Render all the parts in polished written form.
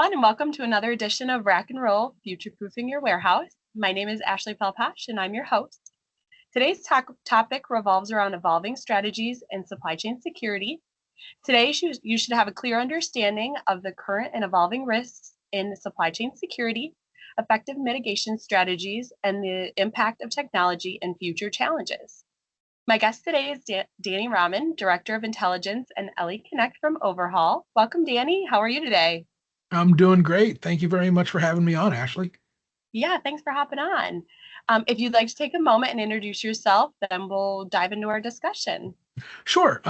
everyone, and welcome to another edition of Rack and Roll, Future-Proofing Your Warehouse. My name is Ashley Pelpash, and I'm your host. Today's topic revolves around evolving strategies in supply chain security. Today, you should have a clear understanding of the current and evolving risks in supply chain security, effective mitigation strategies, and the impact of technology and future challenges. My guest today is Danny Ramon, Director of Intelligence and LE Connect from Overhaul. Welcome, Danny. How are you today? I'm doing great. Thank you very much for having me on, Ashley. Yeah, thanks for hopping on. If you'd like to take a moment and introduce yourself, then we'll dive into our discussion. Sure.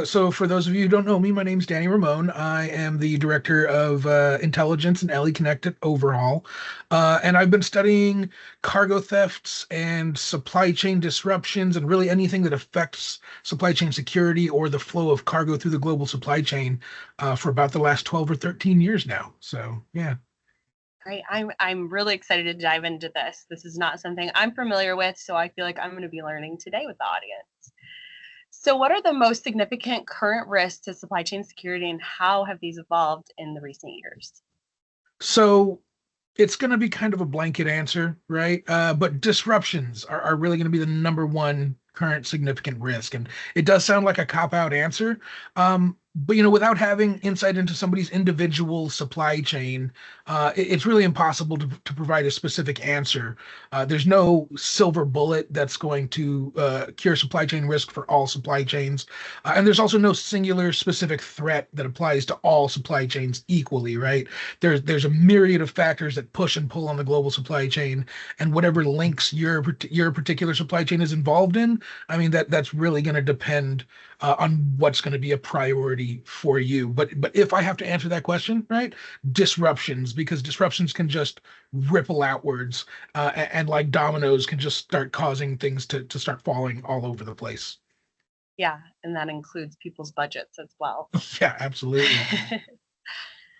So for those of you who don't know me, my name's Danny Ramon. I am the Director of Intelligence and LE Connect at Overhaul. And I've been studying cargo thefts and supply chain disruptions and really anything that affects supply chain security or the flow of cargo through the global supply chain for about the last 12 or 13 years now. So, yeah. Great. I'm really excited to dive into this. This is not something I'm familiar with, so I feel like I'm going to be learning today with the audience. So, what are the most significant current risks to supply chain security, and how have these evolved in the recent years? So it's going to be kind of a blanket answer, right? But disruptions are really going to be the number one current significant risk. And it does sound like a cop-out answer. But without having insight into somebody's individual supply chain, it's really impossible to provide a specific answer. There's no silver bullet that's going to cure supply chain risk for all supply chains. And there's also no singular specific threat that applies to all supply chains equally, right? There's a myriad of factors that push and pull on the global supply chain, and whatever links your particular supply chain is involved in, I mean, that's really going to depend on what's going to be a priority for you. But if I have to answer that question, right, disruptions, because disruptions can just ripple outwards, and like dominoes can just start causing things to start falling all over the place. Yeah, and that includes people's budgets as well. Yeah, absolutely.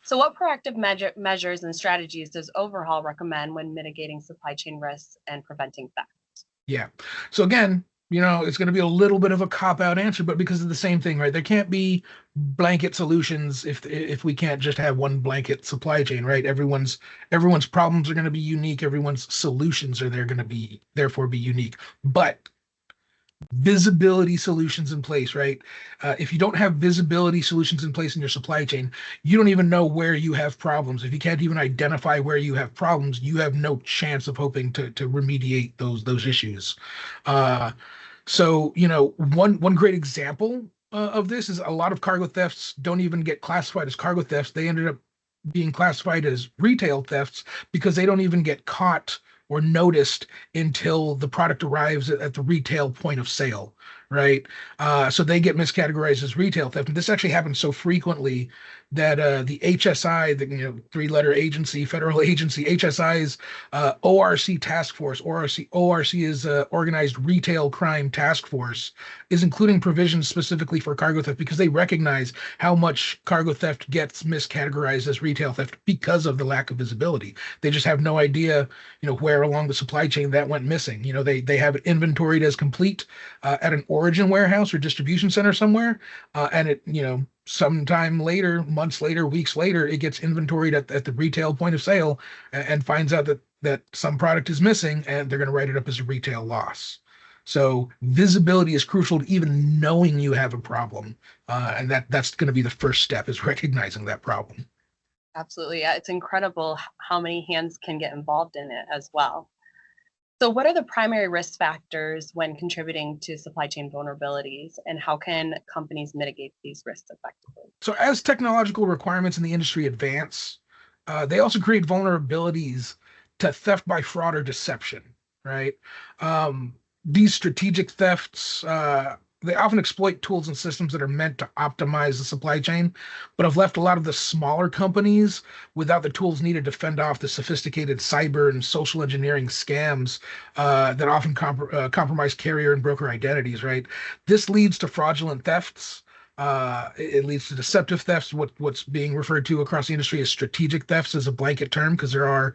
So, what proactive measures and strategies does Overhaul recommend when mitigating supply chain risks and preventing theft? Yeah. So again, it's going to be a little bit of a cop-out answer, but because of the same thing, right? There can't be blanket solutions if we can't just have one blanket supply chain, right? Everyone's problems are going to be unique. Everyone's solutions are there going to be therefore be unique. But visibility solutions in place, right? If you don't have visibility solutions in place in your supply chain, you don't even know where you have problems. If you can't even identify where you have problems, you have no chance of hoping to remediate those issues. So one great example of this is a lot of cargo thefts don't even get classified as cargo thefts. They ended up being classified as retail thefts because they don't even get caught or noticed until the product arrives at the retail point of sale, right? So they get miscategorized as retail theft. And this actually happens so frequently that the HSI, the three-letter agency, federal agency, HSI's ORC task force, ORC is Organized Retail Crime Task Force, is including provisions specifically for cargo theft because they recognize how much cargo theft gets miscategorized as retail theft because of the lack of visibility. They just have no idea, where along the supply chain that went missing. They have it inventoried as complete at an origin warehouse or distribution center somewhere, and it, sometime later, months later, weeks later, it gets inventoried at the retail point of sale and finds out that some product is missing, and they're going to write it up as a retail loss. So visibility is crucial to even knowing you have a problem, and that's going to be the first step, is recognizing that problem. Absolutely. Yeah, it's incredible how many hands can get involved in it as well. So, what are the primary risk factors when contributing to supply chain vulnerabilities, and how can companies mitigate these risks effectively? So as technological requirements in the industry advance, they also create vulnerabilities to theft by fraud or deception, right? These strategic thefts, they often exploit tools and systems that are meant to optimize the supply chain, but have left a lot of the smaller companies without the tools needed to fend off the sophisticated cyber and social engineering scams that often compromise carrier and broker identities, right? This leads to fraudulent thefts. It leads to deceptive thefts. What's being referred to across the industry as strategic thefts is a blanket term because there are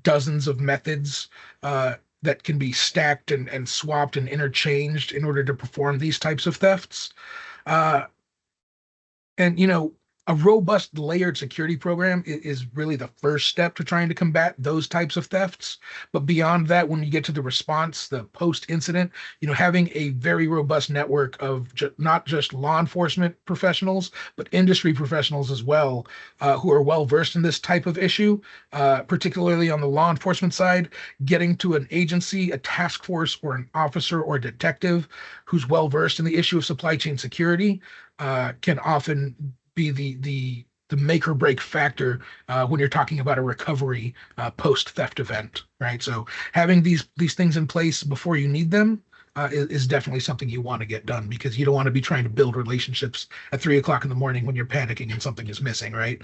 dozens of methods that can be stacked and swapped and interchanged in order to perform these types of thefts. And a robust layered security program is really the first step to trying to combat those types of thefts. But beyond that, when you get to the response, the post incident, having a very robust network of not just law enforcement professionals, but industry professionals as well, who are well versed in this type of issue, particularly on the law enforcement side, getting to an agency, a task force, or an officer or detective who's well versed in the issue of supply chain security can often be the make or break factor when you're talking about a recovery post theft event, right? So having these things in place before you need them is definitely something you want to get done, because you don't want to be trying to build relationships at 3 o'clock in the morning when you're panicking and something is missing, right?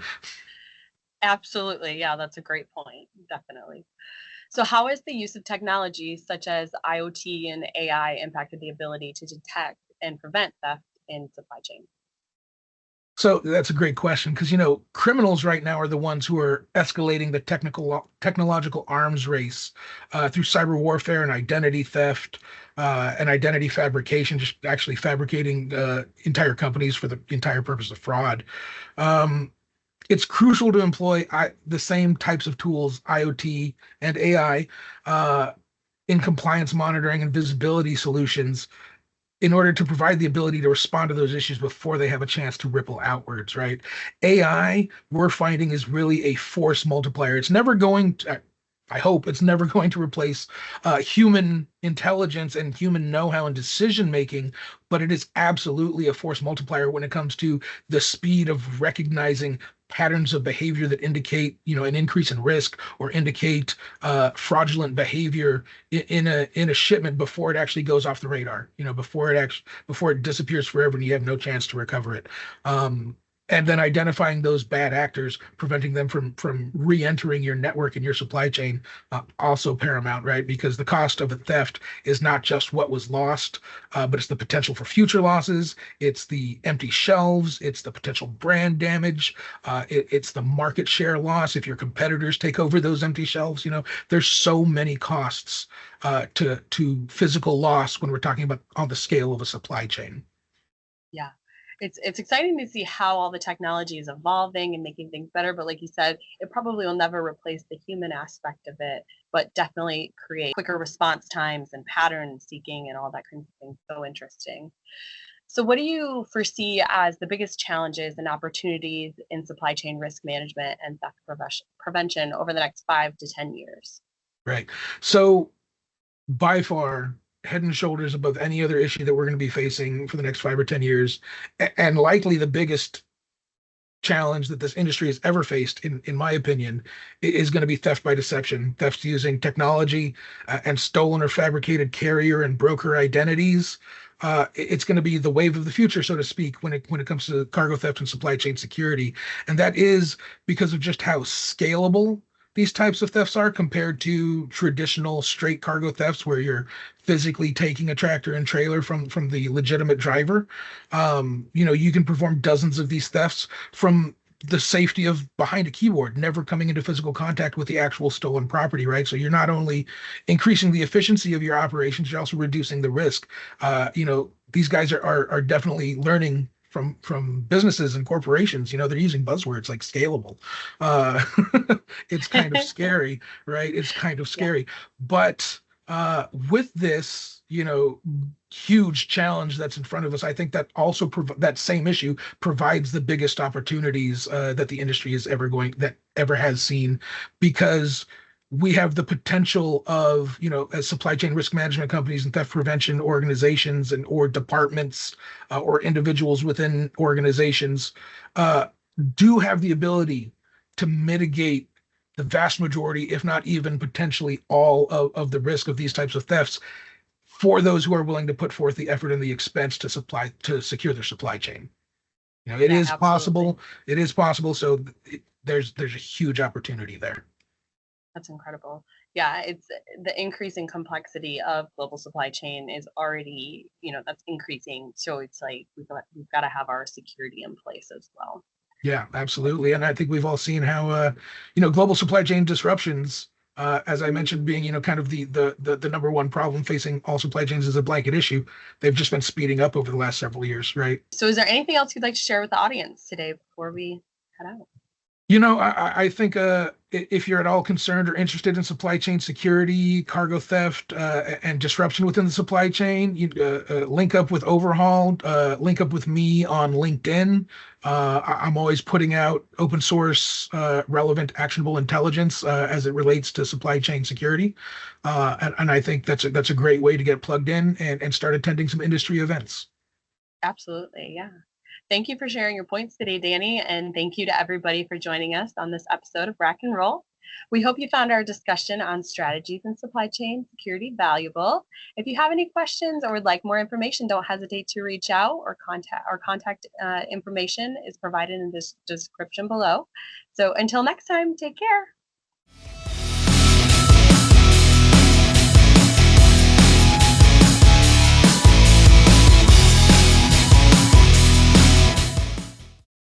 Absolutely. Yeah, that's a great point. Definitely. So, how has the use of technology such as IoT and AI impacted the ability to detect and prevent theft in supply chain? So that's a great question, because criminals right now are the ones who are escalating the technological arms race through cyber warfare and identity theft and identity fabrication, just actually fabricating entire companies for the entire purpose of fraud. Um, it's crucial to employ the same types of tools, IoT and AI, in compliance monitoring and visibility solutions in order to provide the ability to respond to those issues before they have a chance to ripple outwards, right? AI, we're finding, is really a force multiplier. It's never going to, I hope it's never going to replace human intelligence and human know-how and decision making, but it is absolutely a force multiplier when it comes to the speed of recognizing patterns of behavior that indicate, an increase in risk or indicate fraudulent behavior in a shipment before it actually goes off the radar. Before it disappears forever and you have no chance to recover it. And then identifying those bad actors, preventing them from re-entering your network and your supply chain, also paramount, right? Because the cost of a theft is not just what was lost, but it's the potential for future losses. It's the empty shelves. It's the potential brand damage. It's the market share loss if your competitors take over those empty shelves. There's so many costs to physical loss when we're talking about on the scale of a supply chain. Yeah. It's exciting to see how all the technology is evolving and making things better. But like you said, it probably will never replace the human aspect of it, but definitely create quicker response times and pattern seeking and all that kind of thing. So interesting. So what do you foresee as the biggest challenges and opportunities in supply chain risk management and theft prevention over the next 5 to 10 years? Right. So by far, head and shoulders above any other issue that we're going to be facing for the next 5 or 10 years, and likely the biggest challenge that this industry has ever faced, in my opinion, is going to be theft by deception, theft using technology and stolen or fabricated carrier and broker identities. It's going to be the wave of the future, so to speak, when it comes to cargo theft and supply chain security, and that is because of just how scalable these types of thefts are compared to traditional straight cargo thefts where you're physically taking a tractor and trailer from the legitimate driver. You can perform dozens of these thefts from the safety of behind a keyboard, never coming into physical contact with the actual stolen property, right? So you're not only increasing the efficiency of your operations, you're also reducing the risk. These guys are definitely learning from businesses and corporations. They're using buzzwords like scalable. uh it's kind of scary, right? It's kind of Yeah. scary, but with this, huge challenge that's in front of us, I think that also that same issue provides the biggest opportunities that the industry that ever has seen, because we have the potential of, as supply chain risk management companies and theft prevention organizations and or departments or individuals within organizations uh, do have the ability to mitigate the vast majority, if not even potentially all of the risk of these types of thefts for those who are willing to put forth the effort and the expense to secure their supply chain. It Yeah, is absolutely. possible. It is possible. So there's a huge opportunity there. That's incredible. Yeah, it's the increasing complexity of global supply chain is already, that's increasing. So it's like we've got to have our security in place as well. Yeah, absolutely. And I think we've all seen how global supply chain disruptions As I mentioned, being kind of the number one problem facing all supply chains is a blanket issue. They've just been speeding up over the last several years, right? So is there anything else you'd like to share with the audience today before we head out? I think if you're at all concerned or interested in supply chain security, cargo theft, and disruption within the supply chain, you link up with Overhaul, link up with me on LinkedIn. I'm always putting out open source, relevant, actionable intelligence as it relates to supply chain security, and I think that's a great way to get plugged in and start attending some industry events. Absolutely, yeah. Thank you for sharing your points today, Danny, and thank you to everybody for joining us on this episode of Rack and Roll. We hope you found our discussion on strategies in supply chain security valuable. If you have any questions or would like more information, don't hesitate to reach out or contact. Our contact information is provided in this description below. So until next time, take care.